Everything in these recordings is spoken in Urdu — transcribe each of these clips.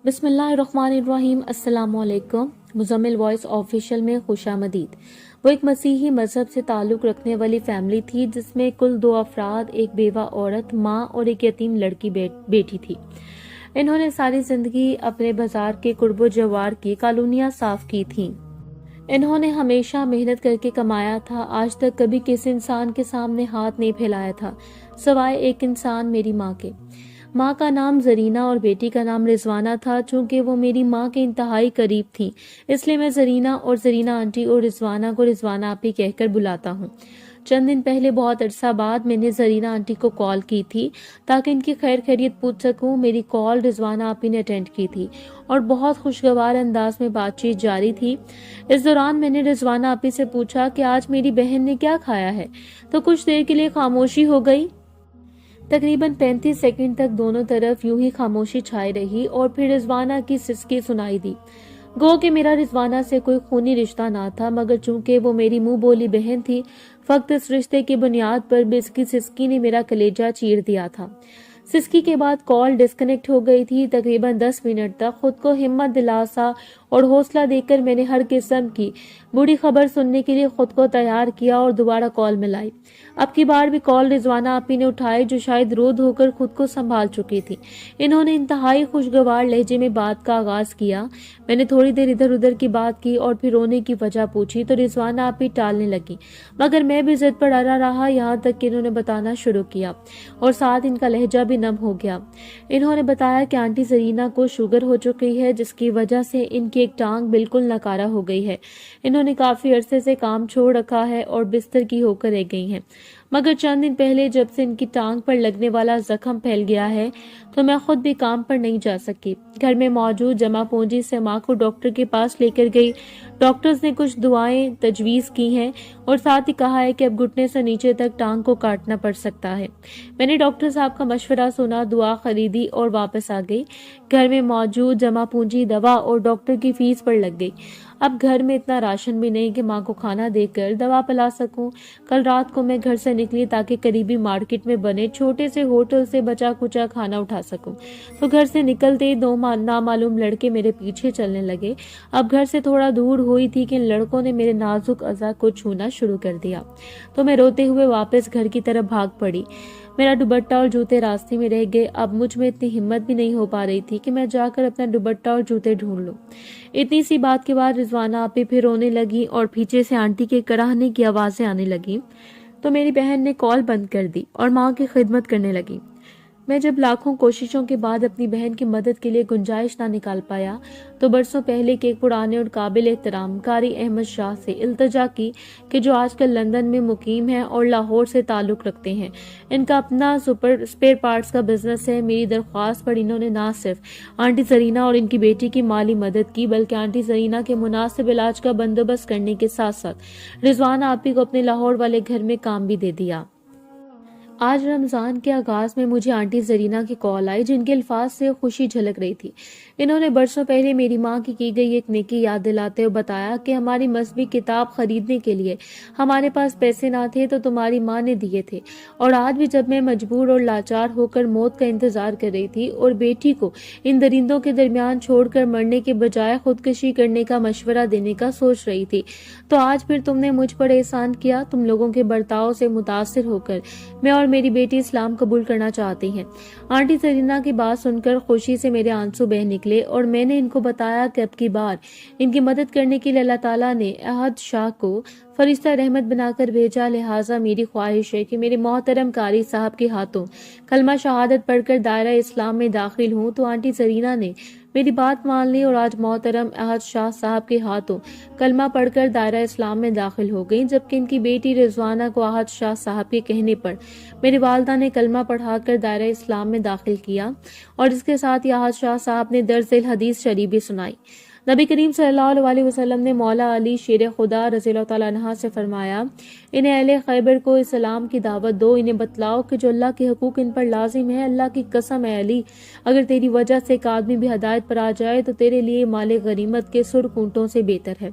بسم اللہ الرحمن الرحیم۔ السلام علیکم۔ مزمل وائس آفیشیل میں خوش آمدید۔ وہ ایک مسیحی مذہب سے تعلق رکھنے والی فیملی تھی جس میں کل 2 افراد، ایک بیوہ عورت، ماں اور ایک یتیم لڑکی بیٹی تھی۔ انہوں نے ساری زندگی اپنے بازار کے قرب و جوار کی کالونیاں صاف کی تھیں۔ انہوں نے ہمیشہ محنت کر کے کمایا تھا، آج تک کبھی کسی انسان کے سامنے ہاتھ نہیں پھیلایا تھا سوائے ایک انسان، میری ماں کے۔ ماں کا نام زرینہ اور بیٹی کا نام رضوانہ تھا۔ چونکہ وہ میری ماں کے انتہائی قریب تھیں اس لیے میں زرینہ اور زرینہ آنٹی اور رضوانہ کو رضوانہ آپی کہہ کر بلاتا ہوں۔ چند دن پہلے بہت عرصہ بعد میں نے زرینہ آنٹی کو کال کی تھی تاکہ ان کی خیر خیریت پوچھ سکوں۔ میری کال رضوانہ آپی نے اٹینڈ کی تھی اور بہت خوشگوار انداز میں بات چیت جاری تھی۔ اس دوران میں نے رضوانہ آپی سے پوچھا کہ آج میری بہن نے کیا کھایا ہے، تو کچھ دیر کے لیے خاموشی ہو گئی۔ تقریباً 35 سیکنڈ تک دونوں طرف یوں ہی خاموشی چھائی رہی اور پھر رضوانہ کی سسکی سنائی دی۔ گو کہ میرا رضوانہ سے کوئی خونی رشتہ نہ تھا، مگر چونکہ وہ میری منہ بولی بہن تھی، فقط اس رشتے کی بنیاد پر بھی اس کی سسکی نے میرا کلیجہ چیر دیا تھا۔ سسکی کے بعد کال ڈسکنیکٹ ہو گئی تھی۔ تقریباً 10 منٹ تک خود کو ہمت دلاسا اور حوصلہ دے کر میں نے ہر قسم کی بری خبر سننے کے لیے خود کو تیار کیا اور دوبارہ کال ملائی۔ اب کی بار بھی کال رضوانہ آپی نے اٹھائی، جو شاید رو دھو کر خود کو سنبھال چکی تھی۔ انہوں نے انتہائی خوشگوار لہجے میں بات کا آغاز کیا۔ میں نے تھوڑی دیر ادھر ادھر کی بات کی اور پھر رونے کی وجہ پوچھی تو رضوانہ آپی ٹالنے لگی، مگر میں بھی ضد پر اڑا رہا، یہاں تک کہ انہوں نے بتانا شروع کیا اور ساتھ ان کا لہجہ بھی نم ہو گیا۔ انہوں نے بتایا کہ آنٹی زرینہ کو شوگر ہو چکی ہے، جس کی وجہ سے ان کی ایک ٹانگ بالکل ناکارہ ہو گئی ہے۔ انہوں نے کافی عرصے سے کام چھوڑ رکھا ہے اور بستر کی ہو کر رہ گئی ہیں، مگر چند دن پہلے جب سے ان کی ٹانگ پر لگنے والا زخم پھیل گیا ہے تو میں خود بھی کام پر نہیں جا سکی۔ گھر میں موجود جمع پونجی سے ماں کو ڈاکٹر کے پاس لے کر گئی۔ ڈاکٹرز نے کچھ دعائیں تجویز کی ہیں اور ساتھ ہی کہا ہے کہ اب گھٹنے سے نیچے تک ٹانگ کو کاٹنا پڑ سکتا ہے۔ میں نے ڈاکٹر صاحب کا مشورہ سنا، دعا خریدی اور واپس آ گئی۔ گھر میں موجود جمع پونجی دوا اور ڈاکٹر کی فیس پر لگ گئی۔ اب گھر میں اتنا راشن بھی نہیں کہ ماں کو کھانا دے کر دوا پلا سکوں۔ کل رات کو میں گھر سے نکلی تاکہ قریبی مارکیٹ میں بنے چھوٹے سے ہوٹل سے بچا کچا کھانا اٹھا سکوں، تو گھر سے نکلتے ہی 2 نامعلوم لڑکے میرے پیچھے چلنے لگے۔ اب گھر سے تھوڑا دور ہوئی تھی کہ ان لڑکوں نے میرے نازک اعضاء کو چھونا شروع کر دیا، تو میں روتے ہوئے واپس گھر کی طرف بھاگ پڑی۔ میرا دوپٹہ اور جوتے راستے میں رہ گئے۔ اب مجھ میں اتنی ہمت بھی نہیں ہو پا رہی تھی کہ میں جا کر اپنا دوپٹہ اور جوتے ڈھونڈ لوں۔ اتنی سی بات کے بعد رضوانہ آپی پھر رونے لگی اور پیچھے سے آنٹی کے کڑاہنے کی آوازیں آنے لگی، تو میری بہن نے کال بند کر دی اور ماں کی خدمت کرنے لگی۔ میں جب لاکھوں کوششوں کے بعد اپنی بہن کی مدد کے لیے گنجائش نہ نکال پایا تو برسوں پہلے کے ایک پرانے اور قابل احترام قاری احمد شاہ سے التجا کی کہ جو آج کل لندن میں مقیم ہیں اور لاہور سے تعلق رکھتے ہیں۔ ان کا اپنا اسپیئر پارٹس کا بزنس ہے۔ میری درخواست پر انہوں نے نہ صرف آنٹی زرینہ اور ان کی بیٹی کی مالی مدد کی، بلکہ آنٹی زرینہ کے مناسب علاج کا بندوبست کرنے کے ساتھ ساتھ رضوانہ آپی کو اپنے لاہور والے گھر میں کام بھی دے دیا۔ آج رمضان کے آغاز میں مجھے آنٹی زرینہ کی کال آئی، جن کے الفاظ سے خوشی جھلک رہی تھی۔ انہوں نے برسوں پہلے میری ماں کی گئی ایک نیکی یاد دلاتے ہوئے بتایا کہ ہماری مذہبی کتاب خریدنے کے لیے ہمارے پاس پیسے نہ تھے تو تمہاری ماں نے دیے تھے، اور آج بھی جب میں مجبور اور لاچار ہو کر موت کا انتظار کر رہی تھی اور بیٹی کو ان درندوں کے درمیان چھوڑ کر مرنے کے بجائے خودکشی کرنے کا مشورہ دینے کا سوچ رہی تھی، تو آج پھر تم نے مجھ پر احسان کیا۔ تم لوگوں کے برتاؤ سے متاثر ہو کر میں اور میری بیٹی اسلام قبول کرنا چاہتی ہیں۔ آنٹی زرینہ کی بات سن کر خوشی سے میرے آنسو بہہ نکلے اور میں نے ان کو بتایا کہ اب کی بار ان کی مدد کرنے کے لیے اللہ تعالیٰ نے احد شاہ کو فرشتہ رحمت بنا کر بھیجا، لہٰذا میری خواہش ہے کہ میرے محترم قاری صاحب کے ہاتھوں کلمہ شہادت پڑھ کر دائرہ اسلام میں داخل ہوں۔ تو آنٹی زرینہ نے میری بات مان لی اور آج محترم احد شاہ صاحب کے ہاتھوں کلمہ پڑھ کر دائرہ اسلام میں داخل ہو گئی، جبکہ ان کی بیٹی رضوانہ کو احد شاہ صاحب کے کہنے پر میری والدہ نے کلمہ پڑھا کر دائرہ اسلام میں داخل کیا، اور اس کے ساتھ احد شاہ صاحب نے درس الحدیث شریف بھی سنائی۔ نبی کریم صلی اللہ علیہ وسلم نے مولا علی شیر خدا رضی اللہ تعالیٰ عنہ سے فرمایا، انہیں اہل خیبر کو اسلام کی دعوت دو، انہیں بتلاؤ کہ جو اللہ کے حقوق ان پر لازم ہے۔ اللہ کی قسم ہے علی، اگر تیری وجہ سے ایک آدمی بھی ہدایت پر آ جائے تو تیرے لیے مال غنیمت کے سرخ اونٹوں سے بہتر ہے۔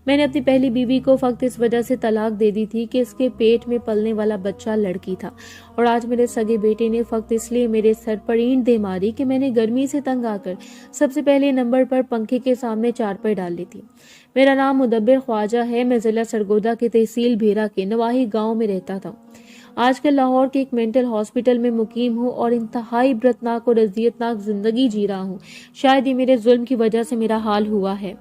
میں نے اپنی پہلی بیوی کو فقط اس وجہ سے طلاق دے دی تھی کہ اس کے پیٹ میں پلنے والا بچہ لڑکی تھا، اور آج میرے سگے بیٹے نے فقط اس لیے میرے سر پر اینٹ دے ماری کہ میں نے گرمی سے تنگ آ کر سب سے پہلے نمبر پر پنکھے کے سامنے چارپائی ڈال لی تھی۔ میرا نام مدبر خواجہ ہے، میں ضلع سرگودا کے تحصیل بھیرا کے نواحی گاؤں میں رہتا تھا۔ آج کل لاہور کے ایک مینٹل ہاسپٹل میں مقیم ہوں اور انتہائی عبرتناک اور اذیتناک زندگی جی رہا ہوں۔ شاید یہ میرے ظلم کی وجہ سے میرا حال ہوا ہے۔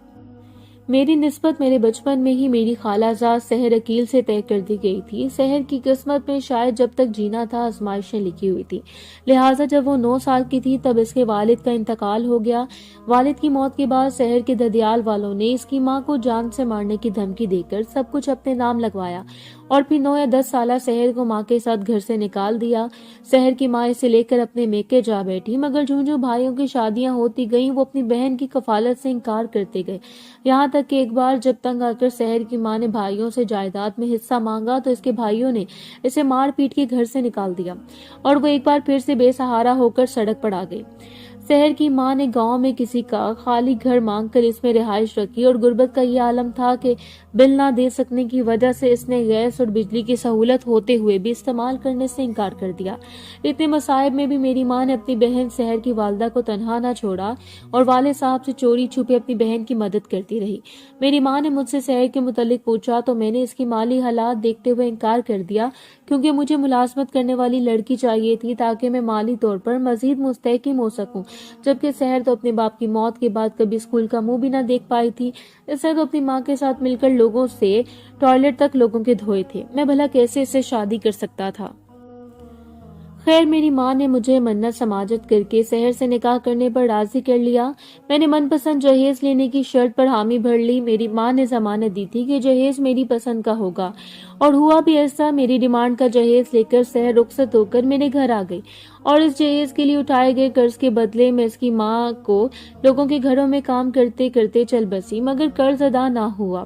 میری نسبت میرے بچپن میں ہی میری خالہ زاد سحر عقیل سے طے کر دی گئی تھی۔ سحر کی قسمت میں شاید جب تک جینا تھا آزمائشیں لکھی ہوئی تھی، لہٰذا جب وہ 9 سال کی تھی تب اس کے والد کا انتقال ہو گیا۔ والد کی موت کے بعد سحر کے ددیال والوں نے اس کی ماں کو جان سے مارنے کی دھمکی دے کر سب کچھ اپنے نام لگوایا اور پھر 9 یا 10 سالہ سحر کو ماں کے ساتھ گھر سے نکال دیا۔ سحر کی ماں اسے لے کر اپنے میکے جا بیٹھی، مگر جوں بھائیوں کی شادیاں ہوتی گئیں وہ اپنی بہن کی کفالت سے انکار کرتے گئے، یہاں تک کہ ایک بار جب تنگ آ کر سحر کی ماں نے بھائیوں سے جائیداد میں حصہ مانگا تو اس کے بھائیوں نے اسے مار پیٹ کے گھر سے نکال دیا اور وہ ایک بار پھر سے بے سہارا ہو کر سڑک پر آ گئی۔ سحر کی ماں نے گاؤں میں کسی کا خالی گھر مانگ کر اس میں رہائش رکھی اور غربت کا یہ عالم تھا کہ بل نہ دے سکنے کی وجہ سے اس نے گیس اور بجلی کی سہولت ہوتے ہوئے بھی استعمال کرنے سے انکار کر دیا۔ اتنے مصائب میں بھی میری ماں نے اپنی بہن سحر کی والدہ کو تنہا نہ چھوڑا اور والد صاحب سے چوری چھپے اپنی بہن کی مدد کرتی رہی۔ میری ماں نے مجھ سے سحر کے متعلق پوچھا تو میں نے اس کی مالی حالات دیکھتے ہوئے انکار کر دیا، کیونکہ مجھے ملازمت کرنے والی لڑکی چاہیے تھی تاکہ میں مالی طور پر مزید مستحکم ہو سکوں، جبکہ سحر تو اپنے باپ کی موت کے بعد کبھی اسکول کا منہ بھی نہ دیکھ پائی تھی۔ اس نے تو اپنی ماں کے ساتھ مل کر لوگوں سے ٹوائلٹ تک لوگوں کے دھوئے تھے، میں بھلا کیسے اس سے شادی کر سکتا تھا؟ خیر میری ماں نے مجھے منت سماجت کر کے سحر سے نکاح کرنے پر راضی کر لیا۔ میں نے من پسند جہیز لینے کی شرط پر حامی بھر لی۔ میری ماں نے ضمانت دی تھی کہ جہیز میری پسند کا ہوگا، اور ہوا بھی ایسا۔ میری ڈیمانڈ کا جہیز لے کر سحر رخصت ہو کر میرے گھر آ گئی اور اس جہیز کے لیے اٹھائے گئے قرض کے بدلے میں اس کی ماں کو لوگوں کے گھروں میں کام کرتے کرتے چل بسی، مگر قرض ادا نہ ہوا۔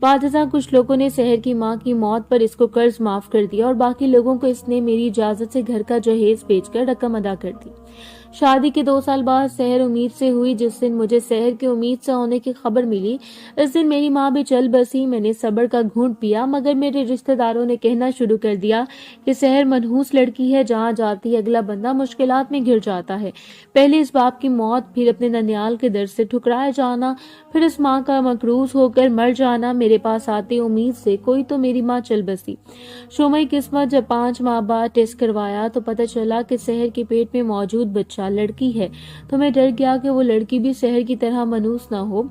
بعد ازاں کچھ لوگوں نے سحر کی ماں کی موت پر اس کو قرض معاف کر دیا اور باقی لوگوں کو اس نے میری اجازت سے گھر کا جہیز بیچ کر رقم ادا کر دی۔ شادی کے 2 سال بعد سحر امید سے ہوئی۔ جس دن مجھے سحر کے امید سے ہونے کی خبر ملی اس دن میری ماں بھی چل بسی۔ میں نے صبر کا گھونٹ پیا، مگر میرے رشتہ داروں نے کہنا شروع کر دیا کہ سحر منحوس لڑکی ہے، جہاں جاتی اگلا بندہ مشکلات میں گر جاتا ہے۔ پہلے اس باپ کی موت، پھر اپنے ننیال کے در سے ٹھکرائے جانا، پھر اس ماں کا مقروض ہو کر مر جانا۔ میرے پاس آتے امید سے کوئی تو میری ماں چل بسی۔ شومئی قسمت، جب 5 ماہ بعد ٹیسٹ کروایا تو پتہ چلا کہ سحر کے پیٹ میں موجود بچہ لڑکی ہے، تو میں ڈر گیا کہ وہ لڑکی بھی سحر کی طرح منحوس نہ ہو،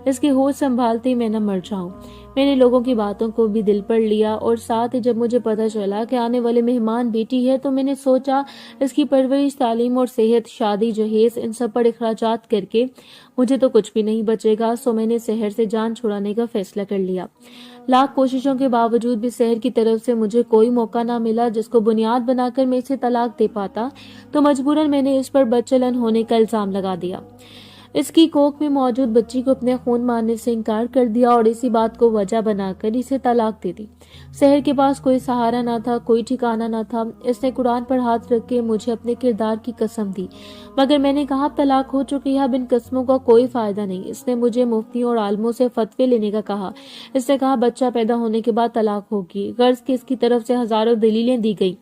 اس کے ہوش سنبھالتے ہی میں نہ مر جاؤں۔ میں نے لوگوں کی باتوں کو بھی دل پر لیا اور ساتھ ہی جب مجھے پتہ چلا کہ آنے والے مہمان بیٹی ہے تو میں نے سوچا اس کی پرورش، تعلیم اور صحت، شادی، جہیز، ان سب پر اخراجات کر کے مجھے تو کچھ بھی نہیں بچے گا، سو میں نے سحر سے جان چھڑانے کا فیصلہ کر لیا۔ لاکھ کوششوں کے باوجود بھی سحر کی طرف سے مجھے کوئی موقع نہ ملا جس کو بنیاد بنا کر میں اسے طلاق دے پاتا، تو مجبوراً میں نے اس پر بدچلن ہونے کا الزام لگا دیا۔ اس کی کوکھ میں موجود بچی کو اپنے خون ماننے سے انکار کر دیا اور اسی بات کو وجہ بنا کر اسے طلاق دے دی۔ سحر کے پاس کوئی سہارا نہ تھا، کوئی ٹھکانہ نہ تھا۔ اس نے قرآن پر ہاتھ رکھ کے مجھے اپنے کردار کی قسم دی، مگر میں نے کہا طلاق ہو چکی ہے، اب ان قسموں کا کوئی فائدہ نہیں۔ اس نے مجھے مفتیوں اور عالموں سے فتوے لینے کا کہا۔ اس نے کہا بچہ پیدا ہونے کے بعد طلاق ہوگی، غرض کہ اس کی طرف سے ہزاروں دلیلیں دی گئی،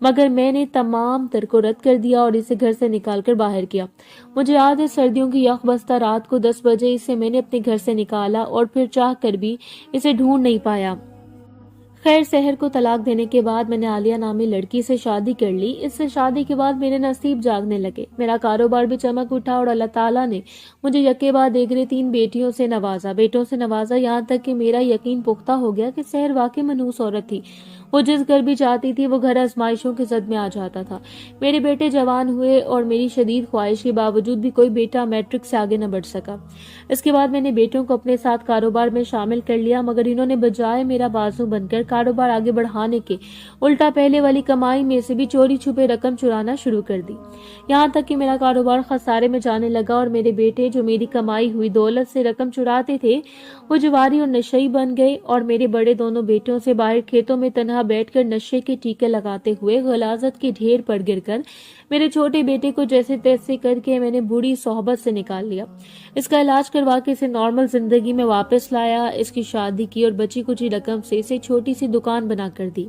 مگر میں نے تمام تر کو رد کر دیا اور اسے گھر سے نکال کر باہر کیا۔ مجھے یاد ہے سردیوں کی یخ بستہ رات کو 10 بجے اسے میں نے اپنے گھر سے نکالا اور پھر چاہ کر بھی اسے ڈھونڈ نہیں پایا۔ خیر سحر کو طلاق دینے کے بعد میں نے عالیہ نامی لڑکی سے شادی کر لی۔ اس سے شادی کے بعد میرے نصیب جاگنے لگے، میرا کاروبار بھی چمک اٹھا اور اللہ تعالیٰ نے مجھے یکے بعد دیگرے 3 بیٹوں سے نوازا، یہاں تک کہ میرا یقین پختہ ہو گیا کہ سحر واقعی منحوس عورت تھی۔ وہ جس گھر بھی جاتی تھی وہ گھر آزمائشوں کے زد میں آ جاتا تھا۔ میرے بیٹے جوان ہوئے اور میری شدید خواہش کے باوجود بھی کوئی بیٹا میٹرک سے آگے نہ بڑھ سکا۔ اس کے بعد میں نے بیٹوں کو اپنے ساتھ کاروبار میں شامل کر لیا، مگر انہوں نے بجائے میرا بازو بن کر کاروبار آگے بڑھانے کے الٹا پہلے والی کمائی میں سے بھی چوری چھپے رقم چرانا شروع کر دی، یہاں تک کہ میرا کاروبار خسارے میں جانے لگا اور میرے بیٹے جو میری کمائی ہوئی دولت سے رقم چراتے تھے وہ جواری اور نشئی بن گئے، اور میرے بڑے دونوں بیٹوں سے باہر کھیتوں میں تنہا یہاں بیٹھ کر نشے کے ٹیکے لگاتے ہوئے غلاظت کے ڈھیر پر گر کر میرے چھوٹے بیٹے کو جیسے تیسے کر کے میں نے بری صحبت سے نکال لیا. اس کا علاج کروا کے اسے نارمل زندگی میں واپس لایا, اس کی شادی کی اور بچی کچھ رقم سے اسے چھوٹی سی دکان بنا کر دی.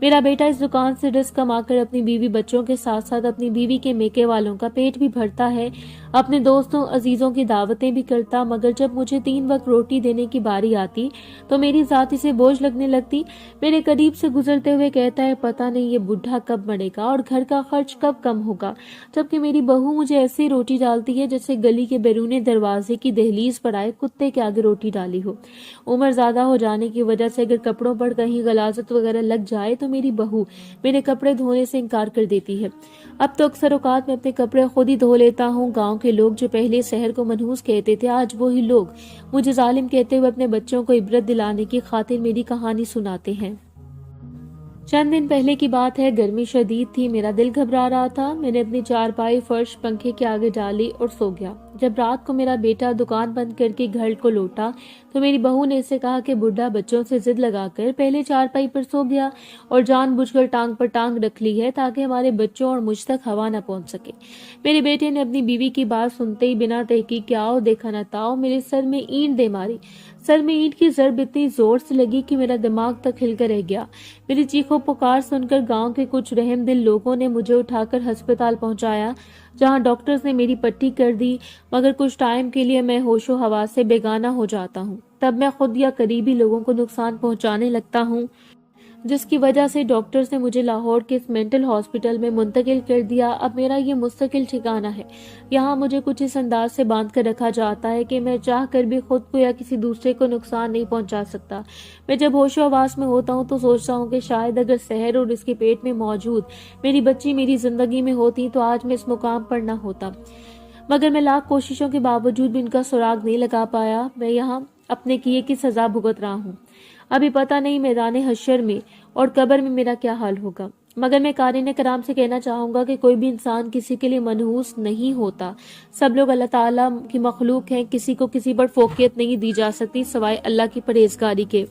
میرا بیٹا اس دکان سے رزق کما کر اپنی بیوی بچوں کے ساتھ ساتھ اپنی بیوی کے میکے والوں کا پیٹ بھی بھرتا ہے, اپنے دوستوں عزیزوں کی دعوتیں بھی کرتا, مگر جب مجھے 3 وقت روٹی دینے کی باری آتی تو میری ذاتی سے بوجھ لگنے لگتی. میرے قریب سے گزرتے ہوئے کہتا ہے پتہ نہیں یہ بڈھا کب مرے گا اور گھر کا خرچ کب کم ہوگا, جبکہ میری بہو مجھے ایسی روٹی ڈالتی ہے جیسے گلی کے بیرون دروازے کی دہلیز پر آئے کتے کے آگے روٹی ڈالی ہو. عمر زیادہ ہو جانے کی وجہ سے اگر کپڑوں پر کہیں غلاظت وغیرہ لگ جائے تو میری بہو میرے کپڑے دھونے سے انکار کر دیتی ہے. اب تو اکثر اوقات میں اپنے کپڑے خود ہی دھو لیتا ہوں. گاؤں کے لوگ جو پہلے شہر کو منحوس کہتے تھے آج وہی لوگ مجھے ظالم کہتے ہوئے اپنے بچوں کو عبرت دلانے کی خاطر میری کہانی سناتے ہیں. چند دن پہلے کی بات ہے, گرمی شدید تھی, میرا دل گھبرا رہا تھا. میں نے اپنی چارپائی فرش پنکھے کے آگے ڈالی اور سو گیا. جب رات کو میرا بیٹا دکان بند کر کے گھر کو لوٹا تو میری بہو نے اسے کہا کہ بڈھا بچوں سے ضد لگا کر پہلے چارپائی پر سو گیا اور جان بوجھ کر ٹانگ پر ٹانگ رکھ لی ہے تاکہ ہمارے بچوں اور مجھ تک ہوا نہ پہنچ سکے. میرے بیٹے نے اپنی بیوی کی بات سنتے ہی بنا تحقیق کے آؤ دیکھا نہ تاؤ میرے سر میں اینٹ دے ماری. سر میں اینٹ کی ضرب اتنی زور سے لگی کہ میرا دماغ تک ہل کر رہ گیا. میری چیخوں پکار سن کر گاؤں کے کچھ رحم دل لوگوں نے مجھے اٹھا کر ہسپتال پہنچایا, جہاں ڈاکٹرز نے میری پٹی کر دی, مگر کچھ ٹائم کے لیے میں ہوش و حواس سے بیگانہ ہو جاتا ہوں. تب میں خود یا قریبی لوگوں کو نقصان پہنچانے لگتا ہوں, جس کی وجہ سے ڈاکٹرز نے مجھے لاہور کے اس مینٹل ہاسپٹل میں منتقل کر دیا. اب میرا یہ مستقل ٹھکانہ ہے. یہاں مجھے کچھ اس انداز سے باندھ کر رکھا جاتا ہے کہ میں چاہ کر بھی خود کو یا کسی دوسرے کو نقصان نہیں پہنچا سکتا. میں جب ہوش و حواس میں ہوتا ہوں تو سوچتا ہوں کہ شاید اگر سحر اور اس کے پیٹ میں موجود میری بچی میری زندگی میں ہوتی تو آج میں اس مقام پر نہ ہوتا, مگر میں لاکھ کوششوں کے باوجود بھی ان کا سراغ نہیں لگا پایا. میں یہاں اپنے کیے کی سزا بھگت رہا ہوں. ابھی پتہ نہیں میدان حشر میں اور قبر میں میرا کیا حال ہوگا, مگر میں قارئین کرام سے کہنا چاہوں گا کہ کوئی بھی انسان کسی کے لیے منحوس نہیں ہوتا. سب لوگ اللہ تعالیٰ کی مخلوق ہیں, کسی کو کسی پر فوقیت نہیں دی جا سکتی سوائے اللہ کی پرہیزگاری کے.